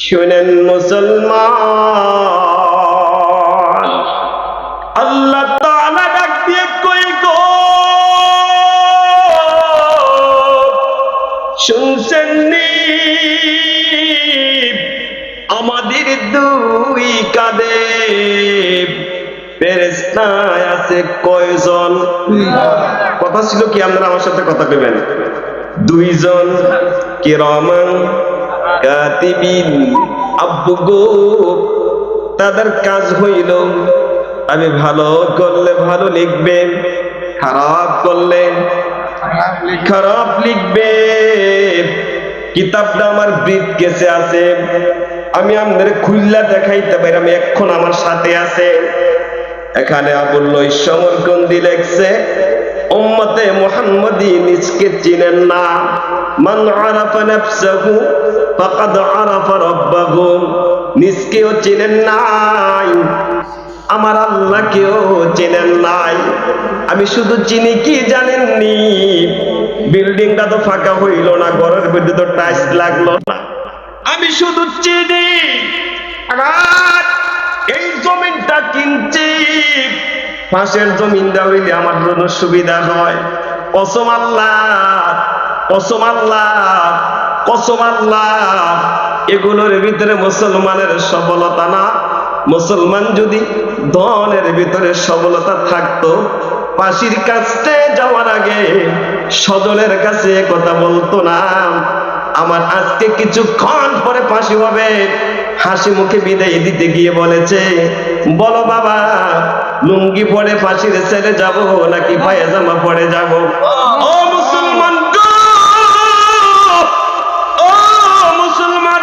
শুনেন মুসলমান, আল্লাহ তাআলা ডাক দিয়ে কই গো, শুনছেন নি আমাদের দুই কাঁধে ফেরেশতা আছে কয়জন? কথা ছিল কি, আপনারা আমার সাথে কথা কইবেন। দুইজন, কিরামান কাতিবিন, আব্বু গো, তাদের কাজ হইল আমি ভালো করলে ভালো লিখবে, খারাপ করলে খারাপ লিখবে। কিতাবটা আমার ব্রিফকেসে আছে, আমি আপনাদের খুললা দেখাইতে পারি, আমি এখন আমার সাথে আছে। এখানে আবুল্লাহ সমরকন্দি লেখছে, উম্মতে মুহাম্মাদি নিজকে চিনেন না, মান আরাফা নাফসাহু ফাকাদ আরাফা রাব্বাহু, নিজকেও চিনেন নাই, আমার আল্লাহকেও চিনেন নাই। আমি শুধু চিনি কি জানেননি, বিল্ডিংটা তো ফাঁকা হইল না, ঘরের মধ্যে তো টাইলস লাগলো না, আমি শুধু চিনি আর এই জমিনটা কিনছি, পাশের জমিনটা হইলে আমার জন্য সুবিধা হয়। কসম আল্লাহ, কসম আল্লাহ, কসম আল্লাহ, এগুলোর ভিতরে মুসলমানের সফলতা না। মুসলমান যদি ধনের ভিতরে সফলতা থাকতো, পাশির কাছে যাওয়ার আগে সদনের কাছে কথা বলতো না। আমার আজকে কিছুক্ষণ পরে ফাঁসি হবে, হাসি মুখে বিদায় দিতে গিয়ে বলেছে, বলো বাবা লুঙ্গি পরে ফাঁসির ছেড়ে যাব নাকি পায়জামা পরে যাব? ও মুসলমান গো, ও মুসলমান,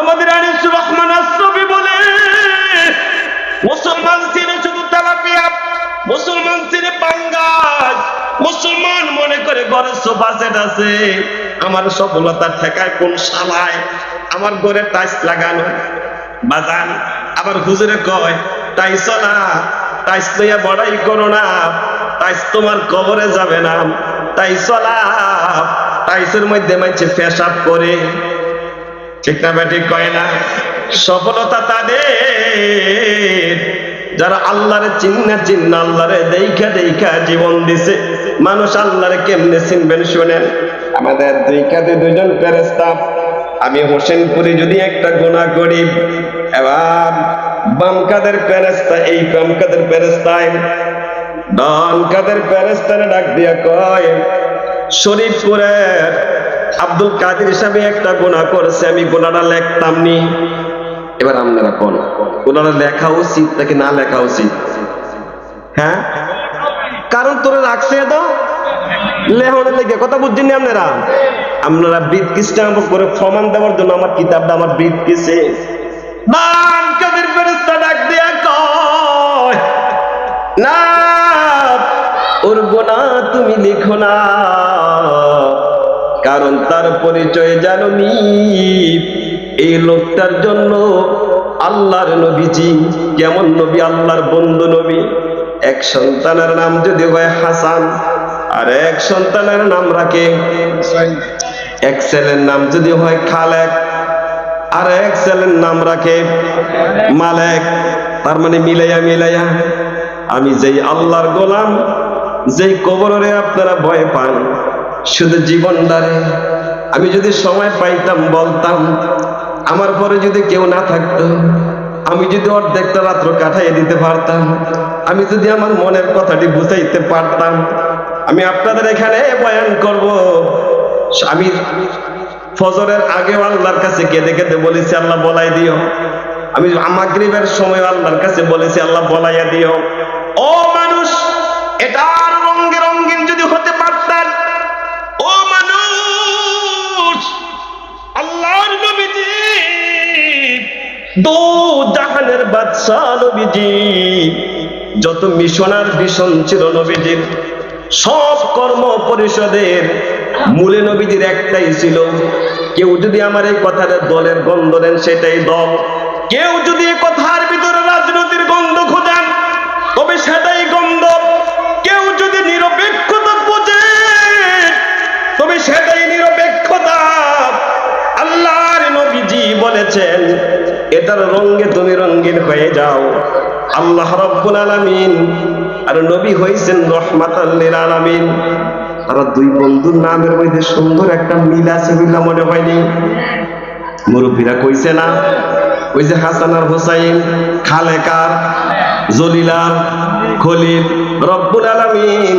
আমাদের আনিসুর রহমান আসরফি বলে, মুসলমান ছিল শুধু তেলাপিয়া, মুসলমান ছিল পাঙ্গাস, মুসলমান মনে করে ঘরে সোফা সেট আছে, আমার সফলতা ঠেকায় কোন শালায়, আমার ঘরে টাইলস লাগানো বাজান। আবার হুজুরে কয় টাইলস না, টাইলস লইয়া বড়াই করো না, টাইলস তোমার কবরে যাবে না, টাইলস না, টাইলসের মধ্যে মাইছে পেশাব করে, ঠিক না বেটি কয় না? সফলতা তাদের যারা আল্লাহরে চিন্না আল্লাহরে দেখা দেখা জীবন দিছে। মানুষ আল্লাহরে কেমনে চিনবেন শুনেন, আমাদের দুই কাঁধে দুইজন ফেরেশতা। আমি হোসেনপুরে যদি একটা গুনাহ করি, এবার বাম কাঁধের ফেরেশতা এই বাম কাঁধের ফেরেশতায় ডান কাঁধের ফেরেশতারে ডাক দিয়া কয়, শরীফপুরের আব্দুল কাদের সাহেব একটা গুনাহ করেছে, আমি গুনাহটা লিখতাম নি। এবার আপনারা কোন গুনাহটা লেখা উচিত নাকি না লেখা উচিত? হ্যাঁ, কারণ তোরে রাখছে তো লেহনের লেগে, কথা বুঝছেন না আপনারা? আপনারা ব্রিফকেসটা করে প্রমাণ দেওয়ার জন্য আমার কিতাবটা আমার ব্রিফকেসে। ডান কাদের ফেরেশতা ডাক দিয়া কয়, না ওর গুনাহ তুমি লিখো না, কারণ তার পরিচয় জানো নি, এই লোকটার জন্য আল্লাহর নবীজি কেমন নবী, আল্লাহর বন্ধু নবী, এক সন্তানের নাম যদি হয় হাসান, আর এক সন্তানের নাম রাখে, এক ছেলের নাম যদি হয় খালেক, আর এক ছেলের নাম রাখে মালেক, তার মানে মিলাইয়া মিলাইয়া আমি যেই আল্লাহর গোলাম, যেই কবরে আপনারা ভয় পান, শুধু জীবনটারে আমি যদি সময় পাইতাম বলতাম, আমার পরে যদি কেউ না থাকতো, আমি যদি অর্ধেকটা রাত্র কাটাইয়ে দিতে পারতাম, আমি যদি আমার মনের কথাটি বুঝাইতে পারতাম, আমি আপনাদের এখানে বয়ান করব। আমি ফজরের আগেও আল্লাহর কাছে কেঁদে কেঁদে বলেছি, আল্লাহ বলাই দিও। আমি মাগরিবের সময় আল্লাহর কাছে বলেছি, আল্লাহ বলাইয়া দিও। ও মানুষ, এটার রঙে রঙিন যদি হতে পারতেন, ও মানুষ, আল্লাহর নবীজি দো জাহানের বাদশা নবীজি, যত মিশনার ভিশন ছিল নবীজির, সব কর্ম পরিষদের মূলে নবীজির একটাই ছিল, কেউ যদি আমার এই কথার দলের গন্ধ দেন সেটাই দল, কেউ যদি এই কথার ভিতরে রাজনীতির গন্ধ খোঁজেন তবে সেটাই গন্ধ, কেউ যদি নিরপেক্ষতা খোঁজে তবে সেটাই নিরপেক্ষতা। আল্লাহর নবীজি বলেছেন, এটার রঙে তুমি রঙিন হয়ে যাও। আল্লাহ রাব্বুল আলামিন আর নবী হইছেন রহমাতাল লিল আলামিন। তারা দুই বন্ধুর নামের মধ্যে সুন্দর একটা মিল আছে বলে মনে হয়নি? মুরব্বীরা কইছে না? ওই যে হাসান আর হোসাইন, খালেকার, জলিলার, খলিল। রব্বুল আলামিন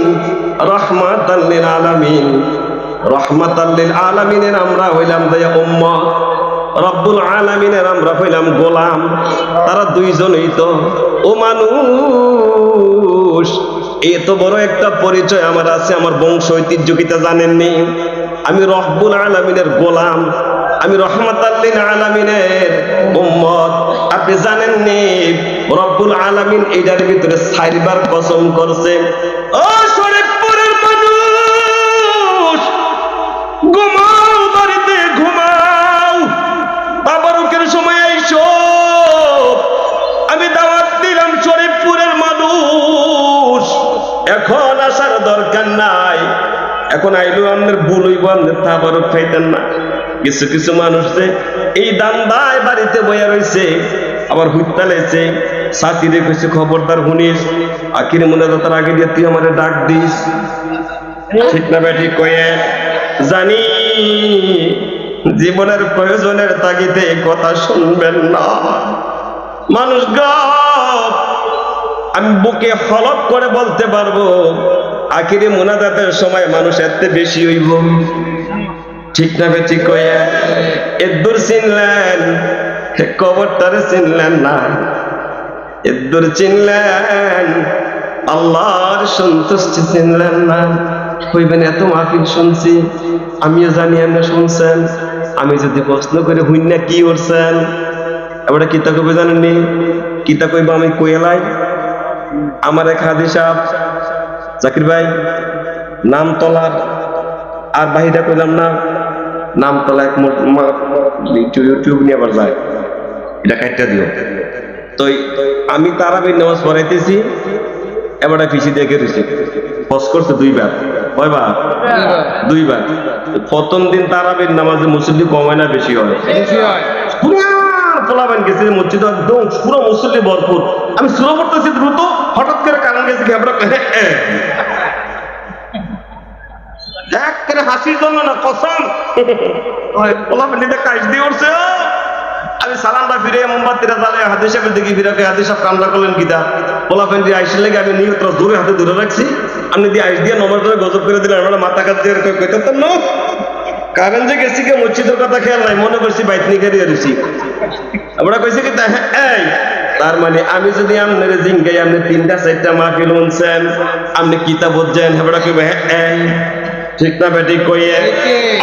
রহমাতাল লিল আলামিন, রহমাতাল লিল আলামিনের আমরা হইলাম দয়া উম্মত, রব্বুল আলামিনের আমরা হইলাম গোলাম। তারা দুইজনই তো ও মানুষ। এত বড় একটা পরিচয় আমার আছে, আমার বংশ ঐতিহ্য কিতা জানেননি? আমি রব্বুল আলামিনের গোলাম, আমি রহমাতাল লিল আলামিনের উম্মত। আপনি জানেননি রব্বুল আলামিন এইটার ভিতরে 4 বার কসম করছে। ও শরীফপুরের মানুষ, ঘুমাও, বাড়িতে ঘুমাও, তাবারুকের সময় আইসো। আমি দাওয়াত দিলাম শরীফপুরের মানুষ, এখন আসার দরকার নাই। এখন আইলো আমাদের ভুল হইব, আমাদের তাবারুক খাইতেন না। কিছু কিছু মানুষ যে এই দান্দায় বাড়িতে বইয়া রয়েছে, আবার হুইতা লেছে। সাথীরে কইছে খবরদার শুনিস, আখির মুনাজাতের আগে দিয়ে তুই আমারে ডাক দিস। ঠিক না বেটি? কয়ে জানি জীবনের প্রয়োজনের তাগিদে কথা শুনবেন না মানুষ গো। আমি বুকে হলক করে বলতে পারবো আখিরে মুনাজাতের সময় মানুষ এত বেশি হইব। ঠিক না বেটি? কয়ে এদুর চিনলেন, কবরটারে চিনলেন না। এদুর চিনলেন, আল্লাহর সন্তুষ্টি চিনলেন না। কইবেন এত মাহফিল শুনছি, আমিও জানি আপনি শুনছেন। আমি যদি প্রশ্ন করে হুইন না কি করছেন, এবার কিতা কইবে জানেননি? কিতা কইব আমি কইলাই। আমার এক হাদি সাহেব জাকির ভাই নামতলার, আর বাহিরা কইলাম না, নামতলা এক ইউটিউব নিয়ে আবার যায়, এটা কাটটা দিও। তো আমি তারাবির নামাজ পড়াইতেছি, এবারে পিছিয়ে দেখে রয়েছে হজ করছে 2 বার। কয়বার? 2 বার। প্রথম দিন তারাবির নামাজে মুসল্লি কমায় না বেশি হয়? পোলাবেন গেছে মসজিদ একদম পুরো মুসল্লি ভরপুর। আমি সুরা পড়তেছি দ্রুত, হঠাৎ করে কারণ গেছে ঘাবড়া করে হাসির জন্য না, কসম পোলাবেন এটা কাজ দিয়ে উঠছে। আমি সালামটা ফিরে মোমবাতিরা জালে হাদিস সাহেবের দিকে ফিরে হাদিস সাহেব কামলা করলেন কিতা পোলাপেন দিয়ে আইসের লেগে আমি নিয়ত দূরে হাতে দূরে রাখছি। আপনি দিয়ে আইস দিয়ে নমাজ ধরে গজব করে দিলেন। আমরা মাথা কাট দিয়ে কইতাম না, কারণ যে গেছি কে মসজিদের কথা খেয়াল নাই, মনে করছি বাইতনি খেয়ে রয়েছি। আমরা কইছি কি এই তার মানে আমি যদি আপনার জিঙ্গাই আপনি 3টা 4টা মাহফিল শুনছেন, আপনি কিতা বুঝছেন? আমরা কইবে এই ঠিক না বেটি? কইয়ে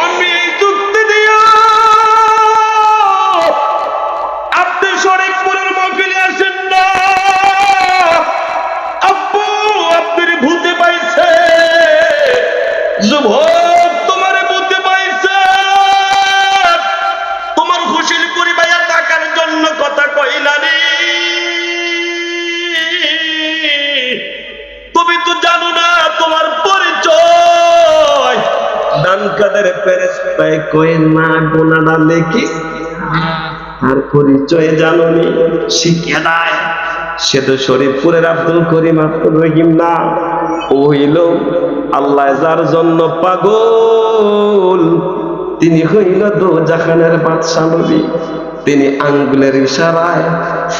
আমি এই যুক্তি দিয়া আপনি শরীফপুরের মাহফিলে আসেন না। আব্বু আপনার ভূতে পাইছে, যুবক তোমারে ভূতে পাইছে, তোমার খুশির পরিবাইয়া টাকার জন্য কথা কইলা রে। তুমি তো জানো না তোমার পরিচয়। ডান কাদের ফেরেশতায় কই না গোনাটা লেখি, আর পরিচয় জানোনি শিখিয়ে দেয়। সে তো শরীফপুরের আব্দুল করিম আব্দুল রহিম না, ও হইল আল্লাহ যার জন্য পাগল, তিনি হইল দোজাখানের বাদশা নবী। তিনি আঙ্গুলের ইশারায়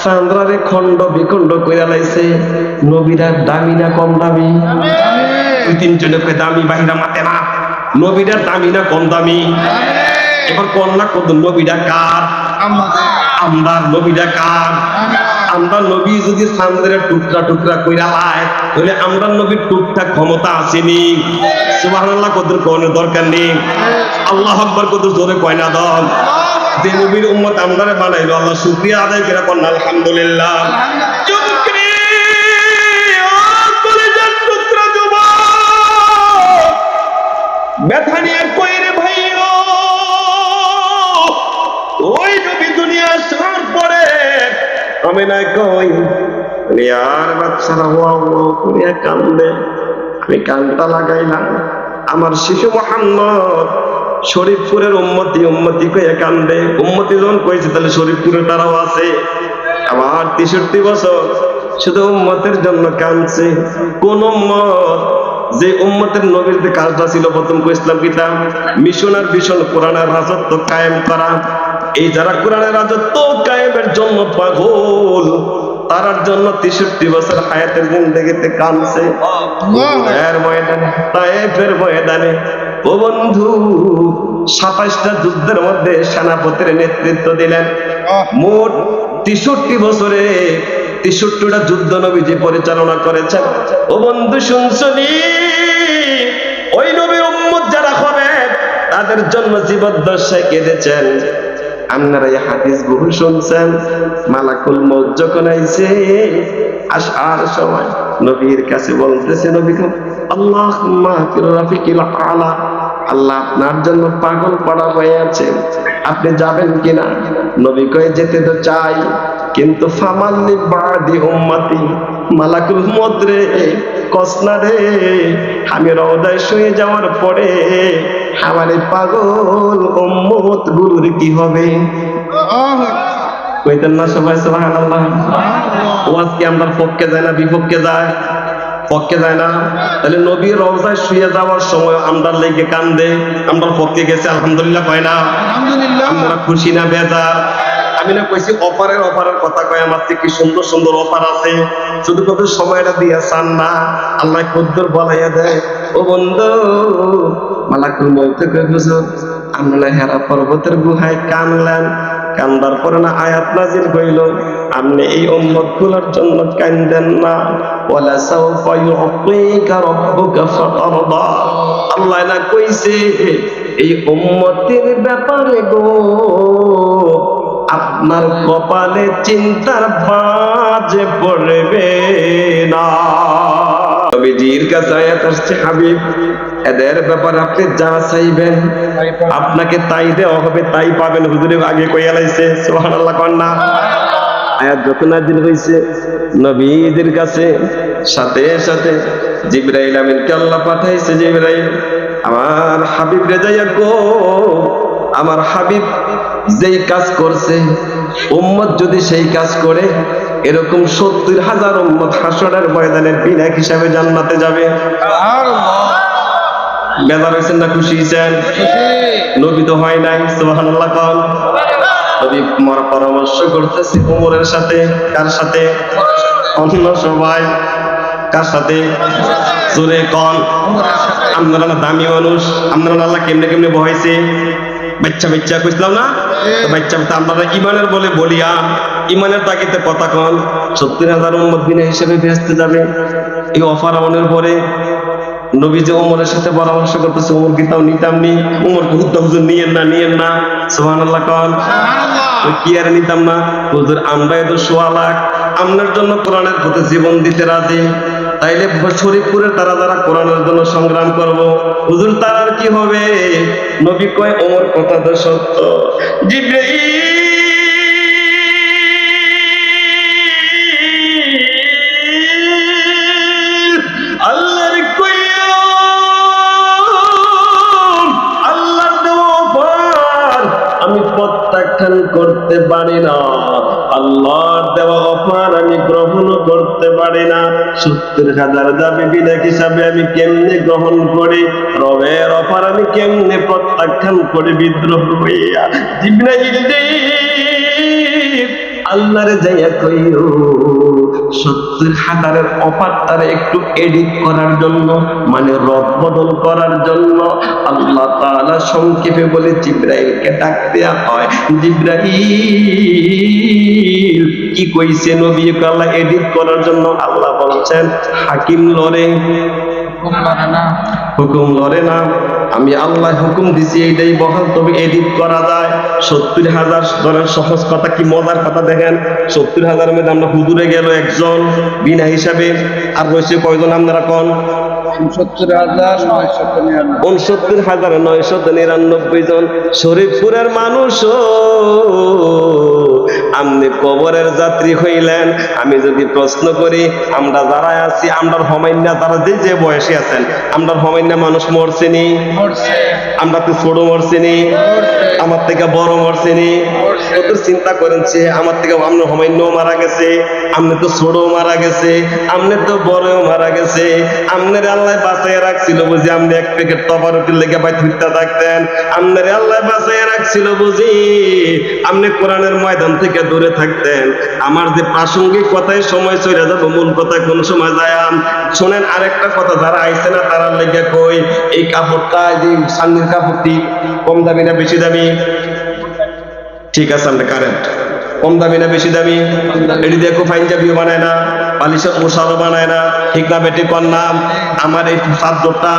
চান্দ্রারে খণ্ড বিখণ্ড কইরা লাইছে। নবীরা দামি না কম দামি? 2-3 জনে দামি, বাহিরা মাতে না। নবীরা দামি না কম দামি? এবার কন্যা কত নবীরা কার? আমরা নবীরা কার? আমরা নবী যদি চান্দ্রের টুকরা টুকরা কইরা লাই, তাহলে আমরা নবীর টুকটাক ক্ষমতা আসেনি। সুবহানাল্লাহ কত কোনের দরকার নেই। আল্লাহু আকবার কত জোরে কয় না দম। যে নবীর উম্মত আমরারে বানাইলো, আল্লাহ শুকরিয়া আদায় করে কোন আলহামদুলিল্লাহ। যুবকরি ও কলিজার টুকরা যুবক, ব্যথা নিয়ে কই রে ভাইও, ওই নবী দুনিয়া আসার পরে আমি না কই আর বাচ্চারা ওয়া করে কান্দে। আমি কানটা লাগাইলাম, আমার শিশু মুহাম্মদ শরীফপুরের উম্মতি উম্মতি কইয়া কান্দে। উম্মতি যখন কইছে তাহলে শরীফপুরের তারাও আছে। আবার 63 বছর শুধু উম্মতের জন্য কাঁদছে। কোন উম্মত? যে উম্মতের নবীর যে কাজটা ছিল প্রথম ইসলাম কিতাব মিশনার ভীষণ কোরআনের রাজত্ব কায়েম করা। এই যারা কোরআনের রাজত্ব কায়েমের জন্য পাগল, তারার জন্য 63 বছর হায়াতের জিন্দেগিতে কাঁদছে। এর ময়দানে, তায়েফের ময়দানে ও বন্ধু 27টা যুদ্ধের মধ্যে সেনাপতির নেতৃত্ব দিলেন। মোট 63 বছরে 63টা যুদ্ধ নবীজি পরিচালনা করেছেন। ও বন্ধু শুনছনি? ওই নবীর উম্মত যারা হবে তাদের জন্য জীবদ্দশায় কেঁদেছেন। আপনারা এই হাদিস বহু শুনছেন। মালাকুল মউত যখন আইছে আসার সময় নবীর কাছে বলতেছে, নবী গো আল্লাহুম্মা ফির রাফিকিল আলা, আল্লাহ আপনার জন্য পাগল পড়া হয়ে আছে, আপনি যাবেন কিনা? নবী কয় যেতে তো চাই, কিন্তু ফামাল্লি বাদি উম্মতি, মালাকুল মউত রে কসনা রে, আমি রওদায় শুয়ে যাওয়ার পরে আমার এই পাগল উম্মত গুলোর কি হবে? কইতেন না সবাই সুবহানাল্লাহ? ওয়াজ কি আমরা পক্ষে যায় না বিপক্ষে যায়? পক্ষে যায় না। তাহলে নবী রওজায় শুয়ে যাওয়ার সময় আমরা লেগে কান্দে, আমরা পক্ষে গেছে আলহামদুলিল্লাহ কয় না? আমরা খুশি না বেজার? আমি না কইছি অফারের কথা কয়, আমার কি সুন্দর সুন্দর অফার আছে, শুধু কত সময়টা দিয়া চান না, আল্লাহ কদ্দুর বলাইয়া দেয়। ও বন্ধু মালাকুল মউত কয় হুজুর আমরা হেরা পর্বতের গুহায় কানলেন, কান্দার পরে না আয়াত নাজিল হইল, আপনি এই উম্মত গুলোর জন্য কান্দেন না। ওয়ালা সাওফা ইউতিকা রাব্বুকা ফাতারদা, আল্লাহ না কইছে এই উম্মতের ব্যাপারে গো আপনার কপালে চিন্তার বাজে পড়বে না। নবীজির কাছে আয়াত আসছে, হাবিব এদের ব্যাপারে আপনি যা চাইবেন আপনাকে তাই দেওয়া হবে, তাই পাবেন। হুজুরে আগে কইয়া লাইছে সুবহানাল্লাহ কন্না। আয়াত যত নাযিল হইছে নবীদের কাছে সাথে সাথে জিবরাইল আমিনকে আল্লাহ পাঠাইছে। জিবরাইল আমার হাবিব রে যাইয়া গো, আমার হাবিব যেই কাজ করছে উম্মত যদি সেই কাজ করে এরকম 70,000 উম্মত হাসরের ময়দানে বিনা হিসাবে জান্নাতে যাবে। বেজার হয়েছেন না খুশি হয়েছেন? নবী তো হয় নাই সুবহানাল্লাহ কোন। নবী কুমার পরামর্শ করতেছে ওমরের সাথে। কার সাথে? অন্য সবাই কার সাথে? জোরে কোন। আপনারা না দামি মানুষ, আপনারা আল্লাহ কেমনে কেমনে বহাইছে বাচ্চা বাচ্চা কইছিলাম না? বাচ্চা আমরা ইমানের বলে বলিয়া ইমানের তাগিদে কথা কন 70,000 উম্মত বিনা হিসেবে ভেস্তে যাবে। এই অফার আমলের পরে নবী যে ওমরের সাথে পরামর্শ করতেছে, ওমর কি তাও নিতাম নি? ওমর হুজুর নিয়েন না সুবহানাল্লাহ কোন। কি আর নিতাম না? হুজুর আমরা এত 1.5 লাখ আপনার জন্য কোরআনের পথে জীবন দিতে রাজি, তাইলে শরীফপুরে তারা যারা কোরআনের জন্য সংগ্রাম করব, হুজুর তার কি হবে? নবী কয় ওমর কথা তো সত্য। জিবরাইল আল্লাহর কইয়া আল্লাহর দেওয়া অফার আমি প্রত্যাখ্যান করতে পারি না, আল্লাহর দেওয়া অফার আমি গ্রহণ করতে পারি না। 70,000 যাবে বিনা হিসাবে আমি কেমনে গ্রহণ করি? রবের অফার আমি কেমনে প্রত্যাখ্যান করে বিদ্রোহ হইয়া? জিবরাইল আল্লাহরে যাইয়া কইও 70,000 অফার তার একটু এডিট করার জন্য, মানে রদ বদল করার জন্য আল্লাহ তাআলা সংক্ষেপে বলে জিবরাইলকে ডাক দেয়া হয়। জিবরাইল কি কইছে নবীকে আল্লাহ এডিট করার জন্য? আল্লাহ বলছেন হাকিম লড়ে হুকুম লড়ে না, আমি আল্লাহ হুকুম দিছি এইটাই বহাল, তবে এডিট করা যায়। 70,000 ধরেন সহজ কথা, কি মজার কথা দেখেন, 70,000 মধ্যে আমরা হুজুরে গেল একজন বিনা হিসাবে, আর রয়েছে কয়জন আপনারা কোন? 69,999 জন। শরীফপুরের মানুষ আপনি কবরের যাত্রী হইলেন। আমি যদি প্রশ্ন করি, আমরা যারা আছি, আমরা হমাইন্না যারা যে বয়সে আছেন, আমরা হমাইন্না মানুষ মরছেনি, আমরা তো ছোট মরছেনি, আমার থেকে বড় মরছেনি। কত চিন্তা করেন, সে আমার থেকে আমরা হমাইন্যও মারা গেছে, আপনি তো ছোট মারা গেছে, আপনি তো বড়ও মারা গেছে। আপনার আল্লাহ বাঁচাইয়া রাখছিল বুঝি আপনি এক প্যাকেট তবা রুটির লেগে বাইরে ফিরতে থাকতেন। আপনার আল্লাহ বাঁচাইয়া রাখছিল বুঝি আপনি কোরআনের ময়দান থেকে দূরে থাকতেন। আমার যে প্রাসঙ্গিক কথায় সময় চলে যাবো, মূল কথা কোন সময় যায়। শোনেন আরেকটা কথা, যারা আইছে না তারা লেগে কই, এই কাপড়টা, যে সান্নির কাপড়টি কম দামি না বেশি দামি? ঠিক আছে, আমরা কারেন্ট কম দামি না বেশি দামি? এটি দেখো পাঞ্জাবিও বানায় না, বালিশের মশারও বানায় না, ঠিক না বেটি কন্যা? আমার এই চাদরটা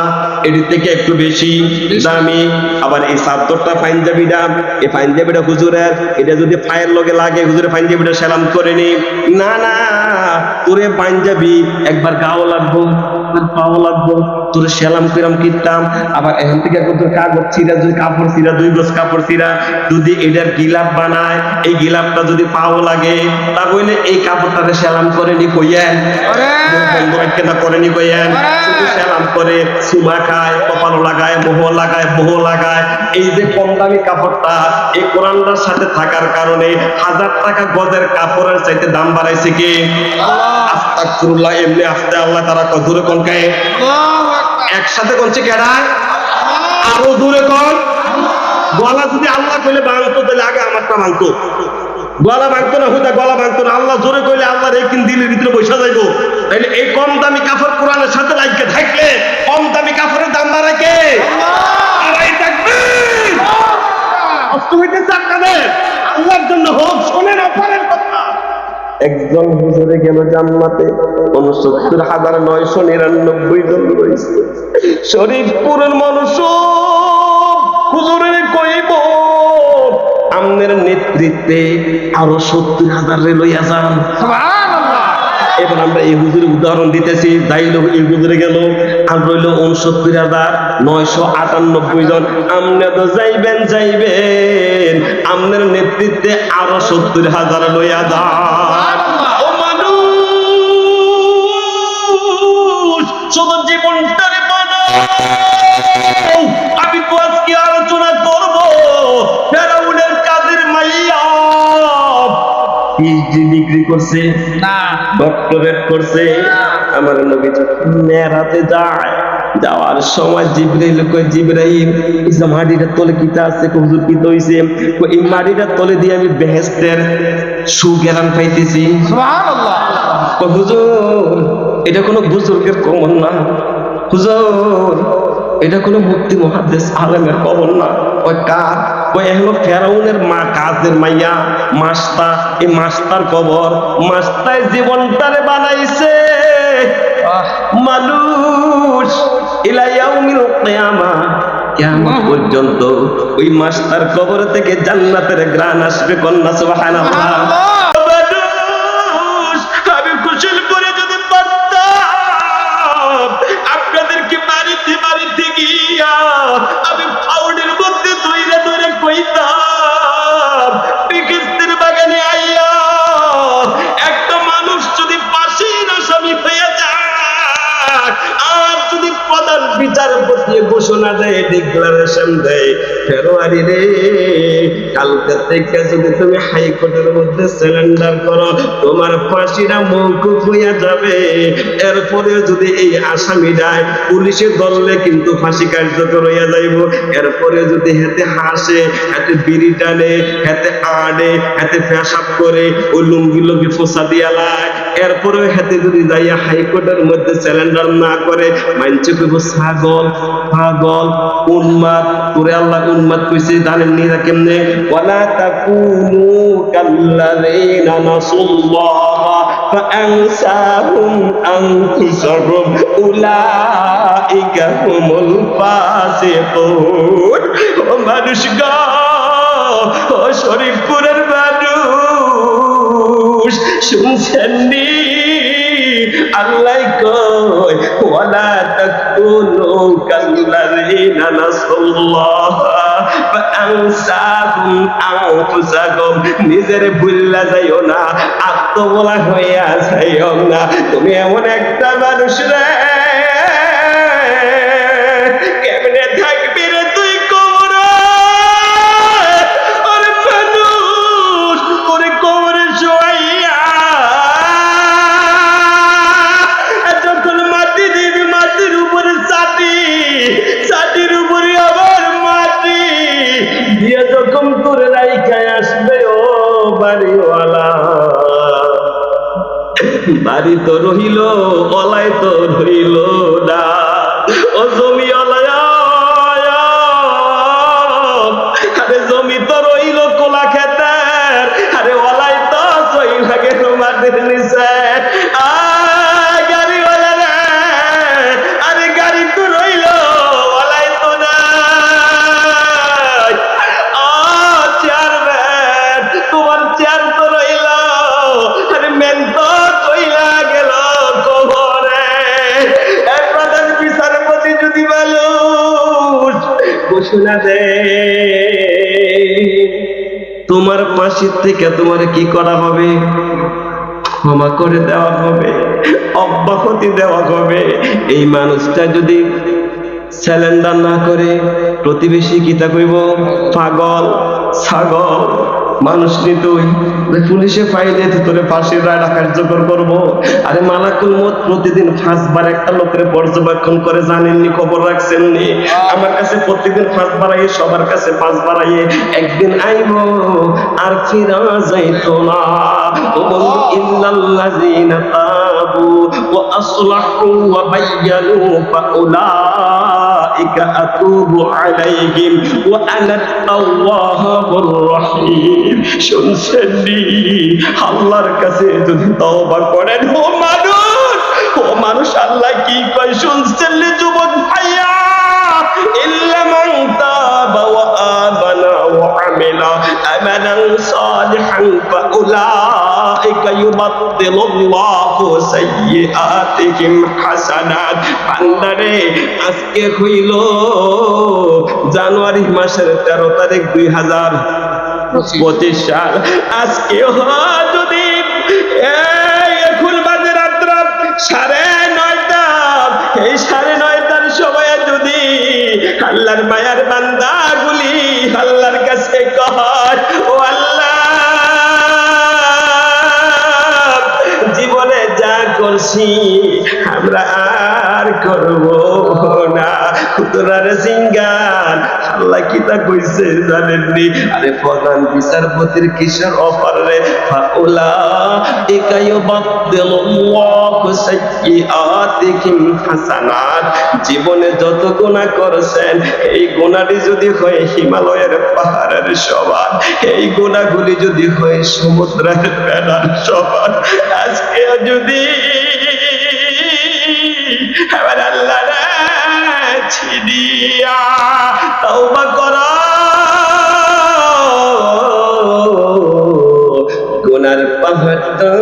এটির থেকে একটু বেশি দামি। আবার এই চাদরটা পাঞ্জাবিটা, এই পাঞ্জাবিটা হুজুরের, এটা যদি পায়ের লগে লাগে হুজুরের পাঞ্জাবিটা সেলাম করে নি। না না, তোরে পাঞ্জাবি একবার গাও লাগবো, পাও লাগবো, তোর সেলাম কিরাম কিনতাম। আবার এখান থেকে তোর কাগজ ছিঁড়া, যদি কাপড় ছিঁড়া, 2 গজ কাপড় ছিঁড়া যদি এটার গিলাপ বানায়, এই গিলাপটা যদি পাও লাগে, তাহলে এই কাপড়টাতে সেলাম করে নি কইয়েন, বন্ধ রাখতে না করে নি কইয়েন। শুধু সেলাম করে, সুমা খায়, কপাল লাগায়, মোহ লাগায়, বহু লাগায়। এই যে কম দামি কাপড়টা, এই কোরআনটার সাথে থাকার কারণে 1000 টাকা গজের কাপড়ের চাইতে দাম বাড়াইছে কি? আস্তাগফিরুল্লাহ। এমনি আস্তে আল্লাহ তারা দূরে কোন কে একসাথে কোনছে কেডায়, আরো দূরে কোন। গলা যদি আল্লাহ কইলে ভাঙতো, তাহলে আগে আমারটা ভাঙতো। গলা ভাঙতো না, হুদা গলা ভাঙতো না। আল্লাহ জোরে কইলে আল্লাহর একদিন দিলের ভিতরে বসে যাইবো। তাইলে এই কম দামি কাপড় কোরআনের সাথে লাগিয়ে থাকলে কম দামি কাপড়ের দাম বাড়ায় কে? কষ্ট হইতেছে আপনাদের, আল্লাহর জন্য হোক। শোনেন অপরের কথা, একজন হুজুরে গেল জান্নাতে, 69,999 জন রয়েছে। শরীফপুরের মানুষ হুজুরের কইব, আমনের নেতৃত্বে আরো 70,000 লইয়া যান। এবার আমরা এই হুজুরের উদাহরণ দিতেছি। যাইল এই হুজুরে গেল, আর রইল 69,998 জন। আমনে তো যাইবেন আমনের নেতৃত্বে আরো 70,000 লইয়া যান। ও মানুষ, শুধু জীবনটারে বানাও। আমি তো আজকে আলোচনা করব ফেরাউনের কাজের মাইয়া, পিএইচডি ডিগ্রি করছে না, ডক্টরেট করছে। আমার নবী মেরাতে যায়, যাওয়ার সময় জিবরাইল কই, জিবরাইল এই মাটিটা তলে কিতা আছে? হুজুর কি হইছে? এই মাটিটা তলে দিয়ে আমি বেহেশতের সুগেরান পাইতেছি। সুবহানাল্লাহ। হুজুর এটা কোনো বুজুর্গের কবর না, হুজুর এটা কোনো মুফতি মুহাদ্দিস আলেমের কবর না। ওই কার? ওই হলো ফেরাউনের মা কাজের মাইয়া মাস্তা। এই মাস্তার কবর। মাস্তায় জীবনটারে বানাইছে মানুষ ইলা ইয়াউমিল কিয়ামা, কিয়ামত পর্যন্ত ওই মাস্তার কবর থেকে জান্নাতের ঘ্রাণ আসবে। কন্যা সুবহানাল্লাহ। আমি কুশল করে যদি পারতাম আপনাদেরকে বাড়িতে বাড়িতে গিয়া আমি ফাউডের মধ্যে ধইরা ধরে কইতাম, বিকিস্তির বাগানে আইয়া একটা মানুষ যদি ফাঁসির আসামি হয়ে যায়, আর যদি প্রধান বিচারপতি ঘোষণা দেয়, ডিক্লারেশন দেয়, ফেব্রুয়ারি রে কালকে থেকে যদি তুমি হাইকোর্টের মধ্যে সিলিন্ডার করো, তোমার ফাঁসিটা মওকুফ হইয়া যাবে। এরপরে যদি এই আসামিরা পুলিশে ধরলে কিন্তু ফাঁসি কার্যকর হইয়া যাইব। এরপরে যদি হাতে হাসে, হাতে বিড়ি টানে, হাতে আড়ে, হাতে পেশাব করে, ওই লুঙ্গি লুঙ্গি ফোসা দিয়া লাই, এরপরে হাতে যদি যাইয়া হাইকোর্টের মধ্যে সিলিন্ডার না করে, মানছে কইব ছাগল, পাগল, উন্মাদ। তোরে আল্লাহ উন্মাদ কইছে জানেন নি কেমনে? ওয়ালা তাকুনু কাল্লাযিনা নাসুল্লাহ ফাআনসাহুম আনফুসাহুম উলাইকা হুমুল ফাসিকুন। ও মানুষ গো, ও শরীফপুরের মানুষ, শুনছেন নি? আল্লাহ কয় ওয়ালা তাকুনু কাল্লাযিনা নাসুল্লাহ তানসাকুম আনফুসাকুম, নিজের ভুল্লা যাইও না, আত্মবলা হইয়া যাইও না। তুমি এমন একটা মানুষ রে, কেমনে থাকবি রে তুই কবরে? ওরে মানুষ, ওরে কবরে শোয়াইয়া যখন মাটি দিবি, মাটির উপরে চাটি, চাটির উপরে আবার মাটি দিয়ে যখন তোর রাইখায় আসবে, ও বাড়িওয়ালা, বাড়ি তো রহিল, অলায় তো রহিল না। ও জমিওয়ালা, আরে জমি তো রইল কোলা খেতের, আরে অলায় তো সই লাগে তোমাদের নিচে। গাড়িওয়ালা রে, আরে গাড়ি তো রইল, অলায় তো নাই। চেয়ারম্যান, তোমার চেয়ার তো রইল, আরে মেন তো চইলা গেল কবরে। এক প্রধান বিচারপতি যদি মানুষ ঘোষণা দেয়, তোমার পাশের থেকে তোমার কি করা হবে? ক্ষমা করে দেওয়া হবে, অব্যাহতি দেওয়া হবে। এই মানুষটা যদি স্যালেন্ডার না করে, প্রতিবেশী কি তা কইব? পাগল, ছাগল। মানুষ নিতুই পুলিশে ফাইলে তোরে ফাঁসির রায় কার্যকর করবো। আরে মালাকুল মউত প্রতিদিন 5 বার একটা লোকের পর্যবেক্ষণ করে, জানেননি? খবর রাখছেননি? আমার কাছে প্রতিদিন 5 বার আইয়ে, সবার কাছে 5 বার আইয়ে, একদিন আইব আর ফিরা যাইতো না। ও বন্ধু, ইল্লাল্লাযিনা তাবু ওয়া আসলাহু ওয়া বায়্যানু ফাউলাইকা আতুবু আলাইহিম ওয়া আনা আত-তাওয়াবুর রহিম। শুনছেননি? আল্লাহর কাছে যদি তওবা করেন, ও মানুষ, আল্লাহ কি কয় শুনছেননি যুবক ভাইয়া? ইল্লা মান তাবা ওয়া আমানা ওয়া আমিলা আমালান সালিহান ফাউলাইকা ইউবাদদিলুল্লাহু সাইয়্যাতিহিম হাসানাত। বান্দারে, আজকে হইল জানুয়ারি মাসের 13 তারিখ 2025 সাল। আজকে যদি এখন বাজে রাত্র 9:30, এই 9:30টার সময় যদি আল্লাহর মায়ার বান্দা গুলি আল্লাহর কাছে কয়, ও আল্লাহ, জীবনে যা করছি আমরা আর করব না, তোরার সিঙ্গার। আল্লাহ কি তা কইছে জানেননি? আরে প্রধান বিচারপতির কিসের অফার রে? ফাউলাইকা ইউবাদদিলুল্লাহু সাইয়্যাতিহিম হাসানাত। জীবনে যত গুনাহ করেছেন, এই গুনাহটি যদি হয় হিমালয়ের পাহাড়ের সমান, এই গুনাহগুলি যদি হয় সমুদ্রের ফেনার সমান, আজকে যদি আবার আল্লাহ ছিড়িয়া তওবা করো, গুনার পাহাড়টা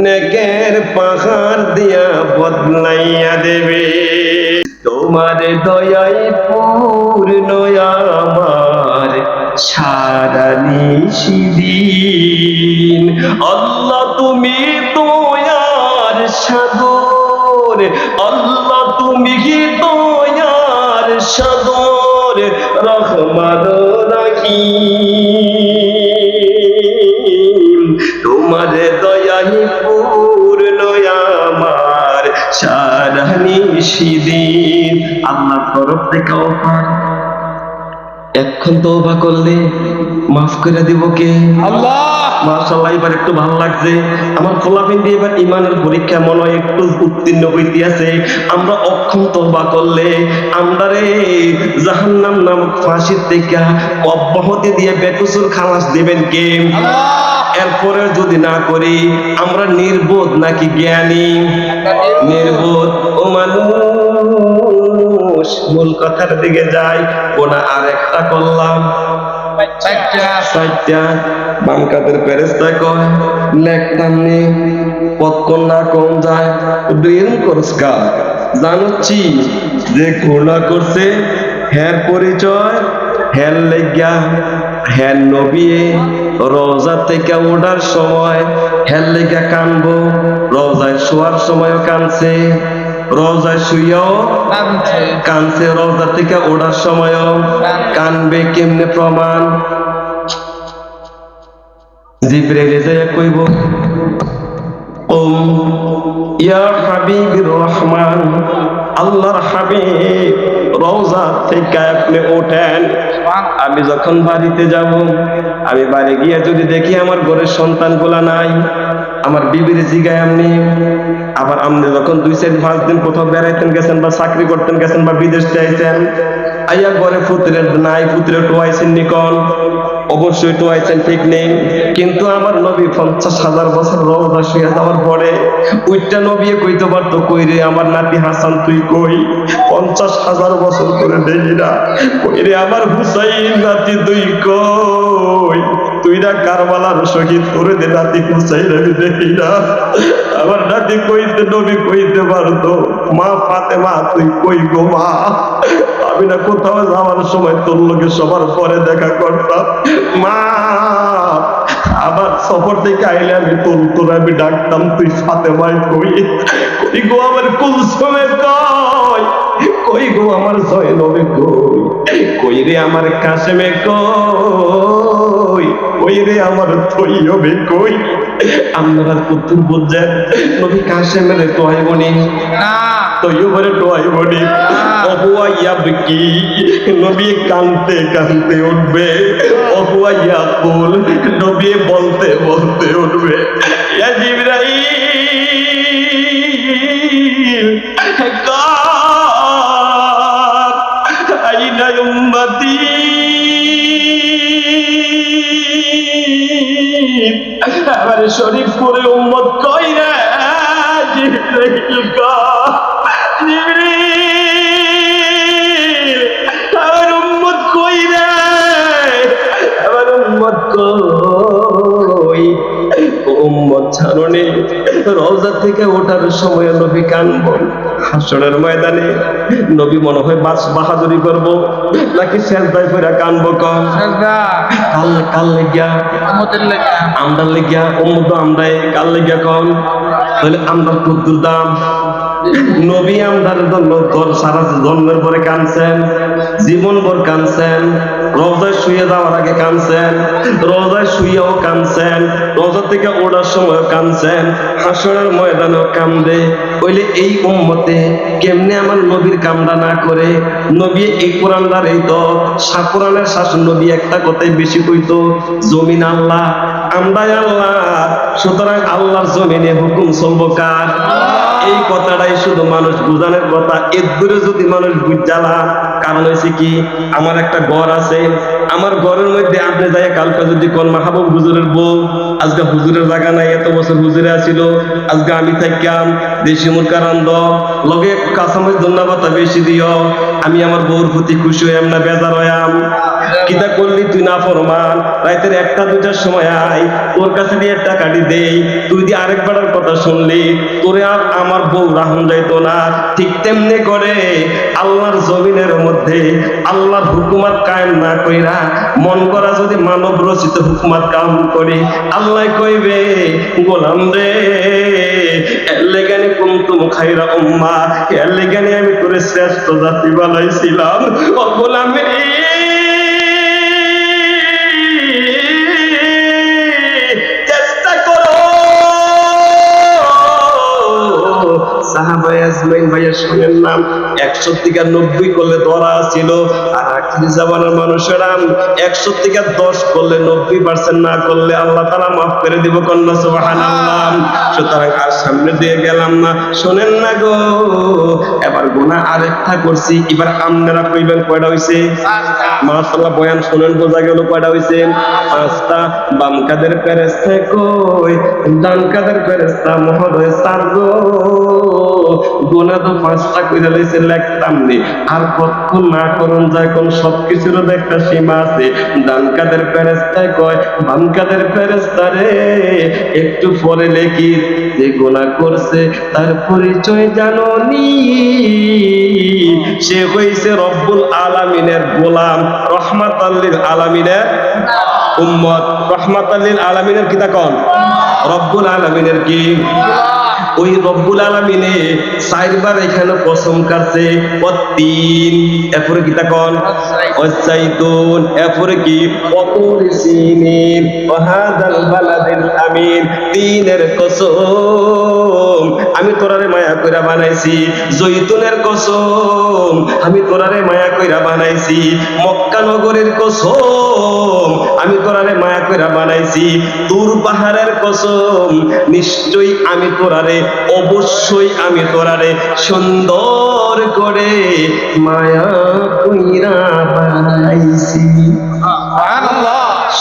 নেকের পাহাড় দিয়া বদলাইয়া দেবে। তোমার দয়াই পূর্ণ আমার সারা নিশিদিন। আল্লাহ তুমি দয়ার সাগর, আল্লাহ তুমি দয়ার সাগর, রহমান রহিম। তোমার দয়াই পূর্ণ আমার সারা নিশিদিন। আল্লাহর তরফ থেকে অফার, এখন তওবা করলে মাফ করে দিব কে? আল্লাহ। মাশাআল্লাহ, এবার একটু ভালো লাগছে। আমার ফলাফল এবার ইমানের পরীক্ষা মনে হয় একটু উত্তীর্ণ হইতে আছে। আমরা অক্ষম তওবা করলে আমরা রে জাহান্নাম নামক ফাঁসির থেকে অব্যাহতি দিয়ে বেকসুর খালাস দিবেন কে? আল্লাহ। এরপরে যদি না করি আমরা নির্বোধ নাকি জ্ঞানী? নির্বোধ। ও মানুষ, মূল কথার দিকে যাই। কোনা আরেকটা করলাম, 4টা বাংকাদের ফেরেশতা কয় লেখতাম নি কতক্ষণ না কম যায় ডুইন করসকা। জানুচ্ছি যে গুনাহ করছে হ্যার পরিচয় হ্যার লেগা হ্যার নবী রওজা থেকে ওঠার সময় হ্যার লেগা কানবো, রওজায় শোয়ার সময়ও কানছে, রওজায় শুইয়াও কানছে, রওজা থেকে ওঠার সময়ও কানবে। কেমনে প্রমাণ? জিবরাইল যাইয়া কইব, ইয়া হাবিবুর রহমান, আল্লাহর হাবিব রওজা থেকে আপনি ওঠেন। আমি যখন বাড়িতে যাব, আমি বাড়ি গিয়ে যদি দেখি আমার ঘরের সন্তানগুলা নাই, আমার বিবির জিগায় আপনি, আবার আপনি যখন 2-5 দিন কোথাও বেড়াইতেন গেছেন বা চাকরি করতেন গেছেন বা বিদেশ যাইতেন, আইয়া ঘরে পুত্রের নাই, পুত্রের টোয়াইছেন নিকন, অবশ্যই টোয়াইছেন, ঠিক নেই। কিন্তু আমার নবী 50,000 বছর রওজা শুয়ে যাওয়ার পরে ওইটা নবী কইতে পারতো, কই রে আমার নাতি হাসান তুই কই? 50,000 বছর করে দেখি না, কই রে আমার হুসাইন নাতি তুই কই? তুই না কারবালার শহীদ করে দে নাতি হুসাইন আমি দেখি না। আমার নাতি কইতে নবী কইতে পারতো, মা ফাতেমা তুই কই গো মা? আমি না কোথাও যাওয়ার সময় তোর লোকে সবার পরে দেখা করতাম, মা আবার সফর থেকে আইলে আমি তোর আমি ডাকতাম, তুই ফাতেমায় কই? কই গো আমার কুলসুমে কই? কই গো আমার জয়নবে কই? কই রে আমার কাশেমে কই? কই রে আমার তৈয়বে কই? আপনারা কুতুব বুঝছেন নবী কাশেমের তোয়াইবনি না, তৈয়বের তোয়াইবনি। অহুয়া ইয়াবকি, নবী কানতে কানতে উঠবে। অহুয়া ইয়াকুল, নবী বলতে বলতে উঠবে, ইয়া জিবরাইল আইনা উম্মতি, আমার শরীফপুরে উম্মত কই রে? জিবরাইল জিবরাইল আমার উম্মত কই রে? আমার উম্মত কই? উম্মত ছাড়নে রওজা থেকে ওঠার সময় নবী কানবো, হাসরের ময়দানে নবী মনে হয় বাহাদুরি করবো নাকি সেজদায় পড়ে কানবো? কম কাল লেগিয়া আমদার লেগিয়া উম্মত আমদাই কাল লেগিয়া কম, তাহলে আমদার কদ্দুর দাম। নবী আমদার জন্য তোর সারা জন্মের পরে কানছেন, জীবন ভর কানছেন, রওজায় শুয়ে যাওয়ার আগে কানছেন, রওজায় শুয়েও কানছেন, রওজা থেকে ওঠার সময় কানছেন, হাসরের ময়দানেও কান্দে। বলে এই উম্মতে কেমনে আমার নবীর কামনা না করে? নবী এই কোরআনদার এই তো কোরআনের শাসন নবী একটা কথাই বেশি কইতো, জমিন আল্লাহ আমরাই আল্লাহ, সুতরাং আল্লাহর জমিনে হুকুম চলবো কার? এই কথাটাই শুধু মানুষ বুঝানোর কথা। এর দূরে যদি মানুষ বুঝালা, কারণ হয়েছে কি, আমার একটা ঘর আছে, আমার ঘরের মধ্যে আপনি যাই কালকে যদি কোন মাহবুব হুজুরের বউ, আজকে হুজুরের জায়গা নাই, এত বছর হুজুরে আসিল, আজকে আমি থাকলাম দেশি মুরকানন্দ লগে কাঁচামরিচ ধন্যবাদ বেশি দিও, আমি আমার বউর প্রতি খুশি হইয়াম না বেজার হইয়াম? কিতা করলি তুই না ফরমান? রাইতের 1টা-2টার সময় আয়, তোর কাছে দিয়ে টাকাটি দেই, তুই দিয়ে আরেকবারের কথা শুনলি, তোরে আর আমার বউ রাহম যাইতো না। ঠিক তেমনি করে আল্লাহর জমিনের মধ্যে আল্লাহর হুকুমত কায়েম না কইরা মন করা যদি মানব রচিত হুকুমত কায়েম করে, আল্লাহ কইবে গোলাম রে এর লেগানে কুনতুম খায়রা উম্মাহ, এর লেগানে আমি তোরে শ্রেষ্ঠ জাতি বানাইছিলাম। ও গোলাম রে সাহাবায়ে আজমাইন ভাইয়ের শোনেন নাম 100 থেকে 90 করলে ধরা ছিল, আর আখিরি জামানার মানুষেরা 100 থেকে 10 করলে 90% না করলে আল্লাহ তাআলা মাফ করে দিব। কন্যা সুবহানাল্লাহ। সুতরাং আর সামনে দিয়ে গেলাম না, শোনেন না গো, এবার গুনাহ আরেকটা করছি, এবার আপনারা কইবেন কয়টা হইছে? মাশাআল্লাহ, বয়ান শুনেন, বোঝা গেল কয়টা হইছে? 5টা। বাম কাদের ফেরেশতা কই, ডান কাদের ফেরেশতা মহোদয় স্যার গো, গুনাহ তো 5টা কইরা লইছে, লেখতাম নি, আর কতক্ষণ না করুন যায়, কোন সবকিছুর একটা সীমা আছে। ডান কাদের ফেরেশতা কয়, বাম কাদের ফেরেশতা রে একটু পরে লেখি, যে গুনাহ করছে তার পরিচয় জানোনি? সে হইছে রব্বুল আলামিনের গোলাম, রহমাতাল লিল আলামিনের উম্মত। রহমাতাল লিল আলামিনের কি তখন? রব্বুল আলামিনের কি? ওই রব্বুল আলামিনে চারবার এখানে কসম কাটছে, তিন, এরপরে কি তখন? ওয়াসাইতুন, এরপরে কি? ওয়াতুর সিনিন, ওয়াহাদাল বালাদিল আমিন। তিনের কসম, আমি তোরারে মায়া কইরা বানাইছি। জৈতুনের কসম, আমি তোরারে মায়া কইরা বানাইছি। মক্কা নগরের কসম, আমি তোরারে মায়া কইরা বানাইছি। তুর পাহাড়ের কসম, নিশ্চয়ই আমি তোরারে, অবশ্যই আমি তোরারে সুন্দর করে মায়া কইরা বানাইছি।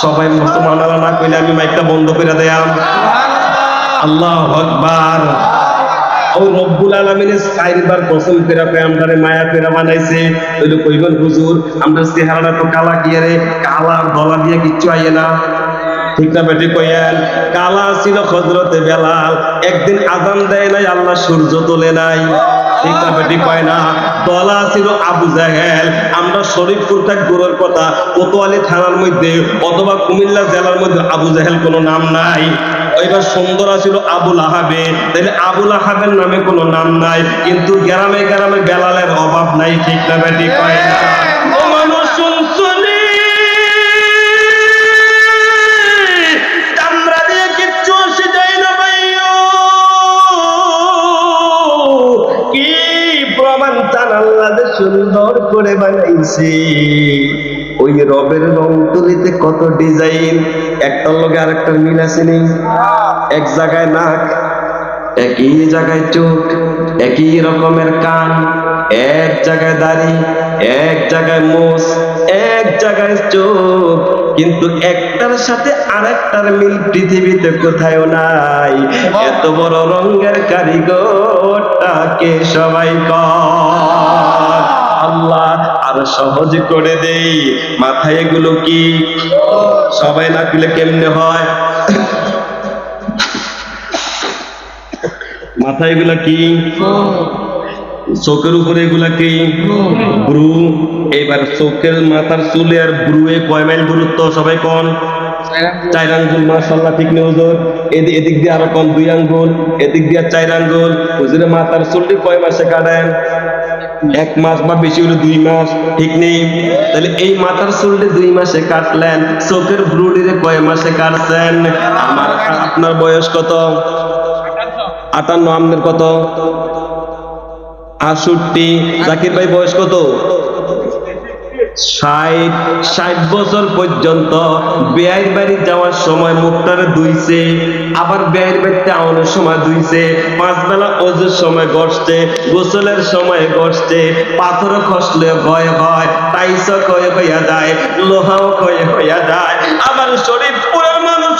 সবাই মুসলমান না কইলে আমি মাইকটা বন্ধ করে দেয়াম। আল্লাহু আকবার। ও রব্বুল আলামিনের চারবার কসম করে পেয়ামদারে মায়া করে বানাইছে। ওইটা কইবেন হুজুর আমরা চেহারাটা তো কালা কি রে, কালা দলা দিয়ে কিচ্ছু আইয়ে না, ঠিক না বেটি কইয়েন? কালা ছিল হযরতে বেলাল, একদিন আযান দেয় নাই, আল্লাহ সূর্য তোলে নাই, ঠিক না বেটি কয় না? দলা ছিল আবু জাহেল। আমরা শরীফপুর থেকে দূরের কথা, কোতোয়ালি থানার মধ্যে অথবা কুমিল্লা জেলার মধ্যে আবু জাহেল কোনো নাম নাই। ওইবার সুন্দর ছিল আবুল আহাবে, তাহলে আবুল আহাবের নামে কোনো নাম নাই, কিন্তু গ্রামে গ্রামে বেলালের অভাব নাই, ঠিক না বেটি কয় না? ও মানুষ শুনছনি, চামড়া দিয়ে কিচ্ছু আসে যায় না ভাইও। কি প্রমাণ চান? আল্লাহ যে সুন্দর করে বানাইছে। ওই রবের রং তুলিতে কত ডিজাইন, একটার লগে আরেকটার মিল আছে নেই? এক জায়গায় নাক, একই জায়গায় চোখ, একই রকমের কান, এক জায়গায় দাড়ি, এক জায়গায় মোষ, এক জায়গায় চোখ, কিন্তু একটার সাথে আরেকটার মিল পৃথিবীতে কোথাও নাই। এত বড় রঙের কারিগরটাকে সবাই কর আল্লাহ। আর সহজ করে দেই, মাথায় এগুলো কি? সবাই না খুলে কেমনে হয়? মাথায় এগুলা কি? চোখের উপরে এগুলা কি? ব্রু। এইবার চোখের মাথার চুলে আর ব্রুয়ে কয় মাইল দূরত্ব? সবাই কোন? 4 আঙ্গুল। মাশাআল্লাহ, ঠিক নেই হুজুর? এদিক দিয়ে আরো কোন 2 আঙ্গুল, এদিক দিয়ে 4 আঙ্গুল। হুজুরে মাথার চুলটি কয় মাসে কাটেন? 1 মাস বা বেশি হলে 2 মাস, ঠিক নেই? তাহলে এই মাথার চুলটি 2 মাসে কাটলেন, চোখের ব্রুডিরে কয় মাসে কাটছেন? আপনার বয়স কত? 58। আপনার কত? 68। জাকির ভাই বয়স কত? 60 বছর পর্যন্ত বেয়াইর বাড়ি যাওয়ার সময় মুখটারে ধুইছে, আবার বেয়াইর বাড়িতে আওয়ানোর সময় ধুইছে, 5 বেলা ওজুর সময় ঘষছে, গোসলের সময় ঘষছে। পাথরও খসলে ভয় হয়, টাইসও ক্ষয় হইয়া যায়, লোহাও ক্ষয় হইয়া যায়। আবার শরীর পুরো মানুষ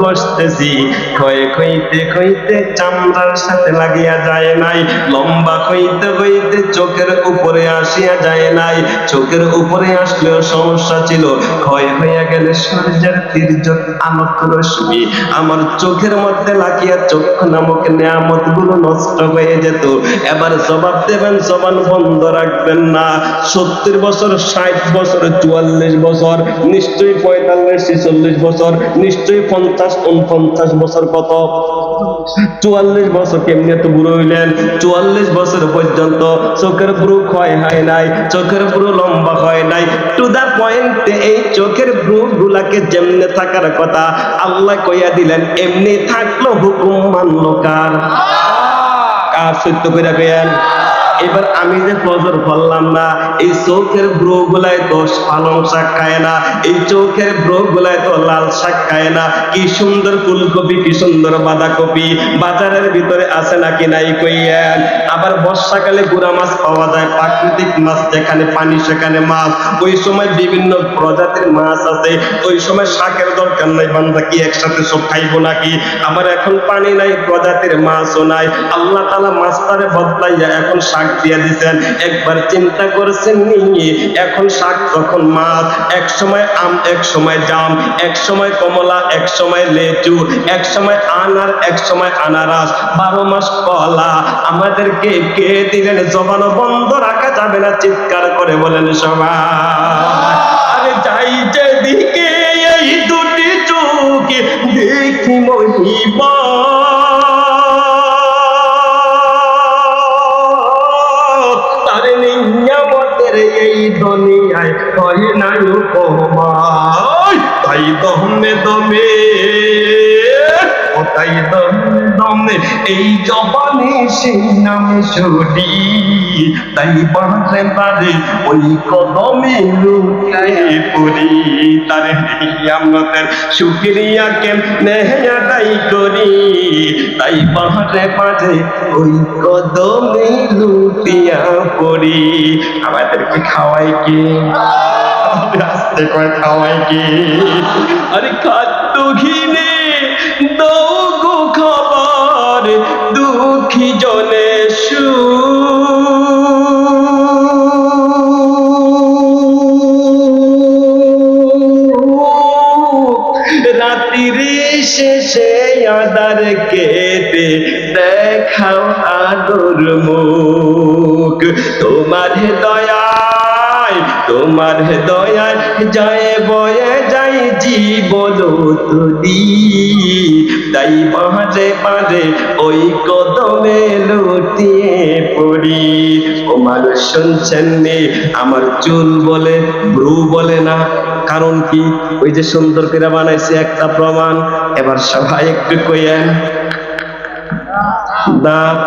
ঘষতেছি, ক্ষয় হইতে হইতে চামড়ার সাথে লাগিয়া যায় নাই, লম্বা হইতে হইতে চোখের উপরে আসিয়া যায় নাই। চোখের উপরে আসলেও সমস্যা ছিল, ক্ষয় হইয়া গেলে সূর্যের তির্যক আলোক রশ্মি আমার চোখের মধ্যে লাগিয়া চক্ষু নামক নিয়ামত গুলো নষ্ট হয়ে যেত। এবার জবাব দেবেন, জবান বন্ধ রাখবেন না। 70 বছর, 60 বছর, 44 বছর, নিশ্চয়ই 45, 46 বছর, নিশ্চয়ই 50, 49 বছর। কত? 44 বছর। কেমনি এত বুড়ো হইলেন? 44 বছর পর্যন্ত চোখের ব্রু ক্ষয় হয় নাই, চোখের ব্রু লম্বা হয় নাই। টু দা পয়েন্ট, এই চোখের ব্রু গুলাকে যেমনে থাকার কথা আল্লাহ কইয়া দিলেন, এমনি থাকলো। হুকুম মানলো কার? কার? সত্য কইরা কইয়েন। এবার আমি যে ফজর পড়লাম না, এই চোখের ব্রো গুলায় তো পালং শাক খায় না, এই চোখের ব্রো গুলায় তো লাল শাক খায় না। কি সুন্দর ফুলকপি, কি সুন্দর বাঁধাকপি বাজারের ভিতরে আছে নাকি নাই কইয়েন। আবার বর্ষাকালে গুড়া মাছ পাওয়া যায়, প্রাকৃতিক মাছ, যেখানে পানি সেখানে মাছ। ওই সময় বিভিন্ন প্রজাতির মাছ আছে, ওই সময় শাকের দরকার নাই, বান্দা কি একসাথে সব খাইবো নাকি? আবার এখন পানি নাই, প্রজাতির মাছও নাই, আল্লাহ তাআলা মাছটারে বদলাইয়া এখন শাক দিয়ে দিছেন। একবার চিন্তা করেছেন নি, এখন শাক তখন মাছ, এক সময় আম, এক সময় জাম, এক সময় কমলা, এক সময় লেচু, এক সময় আনার, এক সময় আনারস, 12 মাস কলা। আমাদেরকে কে দিলেন? জবান বন্ধ রাখা যাবে না, চিৎকার করে বলেন সবাই। আরে যাই যেদিকে এই দুটি চোখে দেখি মহিমা, তারে নিয়ামতের এই দুনিয়ায় হয় না উপমা। তাই দমে দমে, ও তাই দমে দমে এই জবানে সেই নামে ছড়ি, তাই বাঁধে বাঁধে ওই কদমে লুকায়ে পড়ি। তারে নিয়ামতের শুকরিয়া কেমনে আদায় করি, তাই বাঁধে বাঁধে ওই কদমে লুটিয়া পড়ি। আমাদেরকে খাওয়াই কে? আস্তে কয় খাওয়াই কে? আরে খাদ্য ঘিনে দাও গো খাবার, দুঃখী জনে রাত্রির শেষে আদার কেটে দেখাও আদর মুখ। তোমার দয়ায়, তোমার দয়ায় যায় বয়ে যাই জীবন তুলি, তাই বাঁধে বাঁধে ওই কদমে লুটিয়ে পড়ি। ও মানুষ শুনছেন নি, আমার চুল বলে ভ্রু বলে না, কারণ কি? ওই যে সুন্দর করে বানাইছে একটা প্রমাণ। এবার সবাই একটু কইয়েন, দাঁত,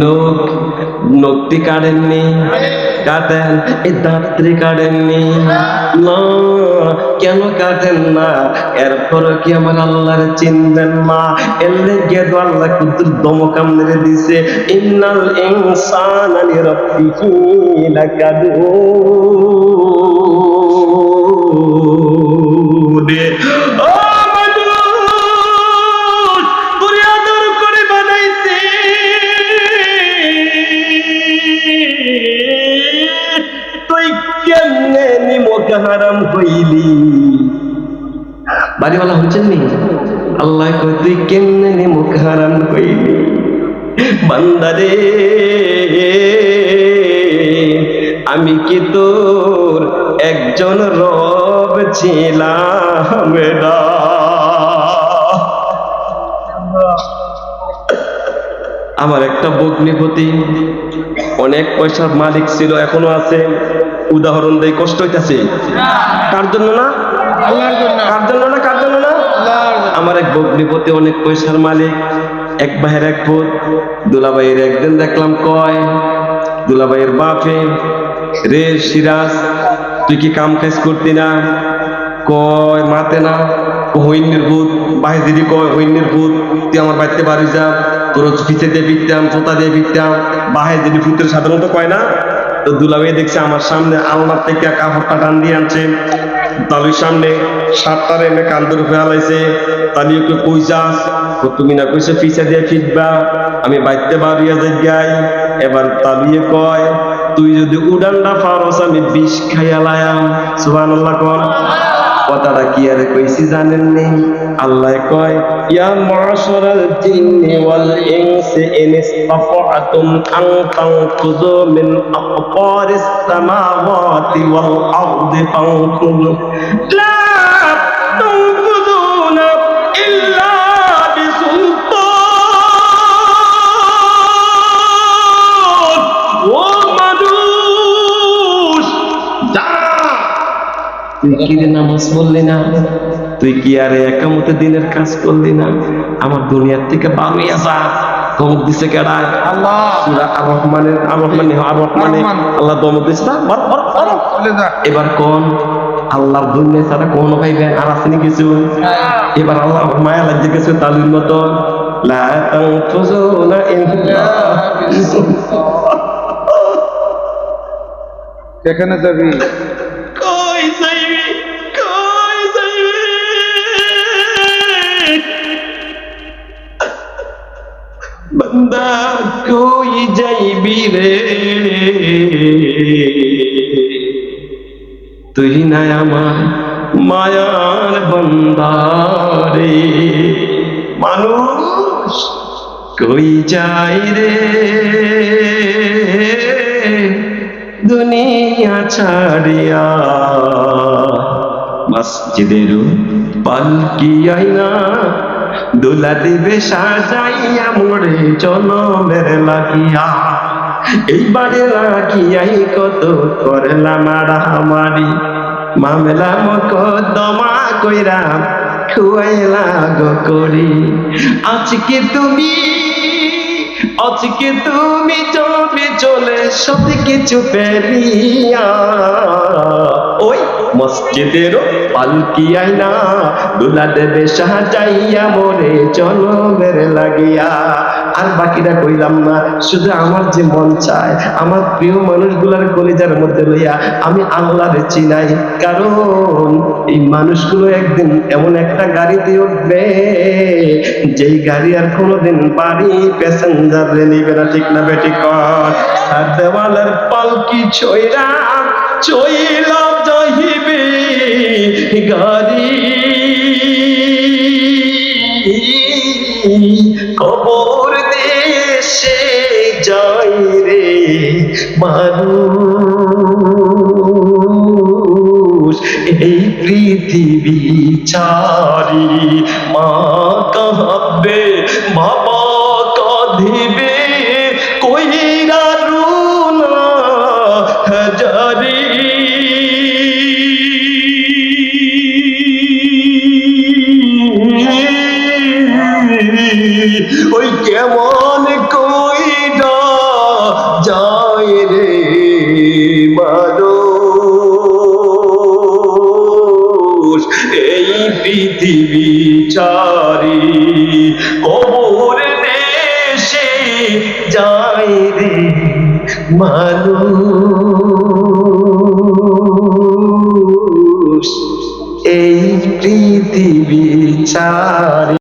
নখ, নখটি কাটেননি? কাটেন। এই দাঁতটি কাটেননি? না, কেন কাটেন না? এরপরে কি আমার আল্লাহর চিনবেন না? এর লেগে তো আল্লাহ কুদুর দমকাম মেরে দিছে, ইন্নাল ইনসানা লিরাব্বিহি লাকানুদ। হারাম হইলি, বাড়িওয়ালা হচ্ছেন নি? আল্লাহ কই তুই কেমনে মুখ হারাম হইলি? বান্দারে, আমি কি তোর একজন রব ছিলাম না? আমার একটা ভগ্নিপতি অনেক পয়সার মালিক ছিল, এখনো আছে। উদাহরণ দেই, কষ্ট হইতাছে কার জন্য না? আল্লাহর জন্য। কার জন্য না? কার জন্য না? আমার এক ভগ্নিপতি অনেক পয়সার মালিক, এক ভাইয়ের এক পুত। দুলাভাইয়ের একদিন দেখলাম কয়, দুলাভাইয়ের বাপে, রে সিরাজ তুই কি কাম কাজ করতি না? কয় মাতে না। হইনের ভূত, বাহিদি কয় হইনের ভূত, তুই আমার বাড়িতে বাড়ি যা, তোর পিছে দিয়ে পিটতাম, জোতা দিয়ে পিটতাম। বাহিদি ভূতের সাধারণত কয় না। তো দুলাভাই দেখছে আমার সামনে আলমার থেকে কাপড়টা টান দিয়ে আনছে, তালুর সামনে সাতটার এনে কান্দর ফেলাইছে। তালিয়ে কই যাস? তুমি না কইছে পিছে দিয়ে ফিটবা, আমি বাইতে বাড়িয়া যাই। এবার তালিয়ে কয়, তুই যদি উড়ানটা পারস আমি বিষ খাইয়া লায়াম। সুবহানাল্লাহ কোন কথাটা কি আর কইছি জানেন নি? আল্লাহ কয়, ইয়া মাশারাল জিন্নি ওয়াল ইনসি ইন ইসতাফআতুম আন তানফুযু মিন আকতারিস সামাওয়াতি ওয়াল আরদি ফানফুযু লা তানফুযুনা ইল্লা বিসুলতান। ও মানুষ, যা, তুই কি রে নামাজ পড়লি না? তুই কি আরে একামতে দিনের কাজ করলি না? আমার দুনিয়ার থেকে বারোই যা, ধমক দিছে কেডায়? আল্লাহ। সূরা আর রহমানে আল্লাহ ধমক দিছে না? চলে যা। এবার কোন আল্লাহর দুনিয়া ছাড়া কোন পাইবে আর আসেনি কিছু? এবার আল্লাহ মায়া লাগিয়ে গেছে তালির মতো, লা তানফুজুনা ইল্লা যেখানে যাবি কই যাইবি, কই যাইবি? বান্দা কই যাইবি রে, তুই নাই আমার মায়ার বান্দারে। মানুষ কই যাই রে দুনিয়া ছাড়িয়া, মসজিদের পালকি আইনা দোলা দিবে সাজাইয়া মোরে জনমের লাগিয়া। এইবারে লাগিয়াই কত করলাম মারামারি, মামলা মকদ্দমা কইরা খুয়াইলা গো করি। আজকে তুমি যাবে চলে সব কিছু পেরিয়া, ওই মসজিদের পালকি আইনা দোলা দেবে সাজাইয়া মোরে জনমের লাগিয়া। আর বাকিটা কইলাম না, শুধু আমার যে মন চায় আমার প্রিয় মানুষগুলার কলিজার মধ্যে লইয়া আমি আল্লাহরে চিনাই, কারণ এই মানুষগুলো একদিন এমন একটা গাড়িতে উঠবে যেই গাড়ি আর কোনোদিন বাড়ি প্যাসেঞ্জার নিবে না, ঠিক না বেটি কর? আর দেওয়ালের পালকি চইরা চইলা যাইবে গাড়ি, কবর দেশে যাই রে মানুষ এই পৃথিবী ছাড়ি। মা কাঁদবে, বাবা কাঁদিবে, কইরা রুনা হাজারি। ওই কেমন কইরা যায় রে মানুষ এই পৃথিবী ছাড়ি, কবর দেশে যায় রে মানুষ এই পৃথিবী ছাড়ি।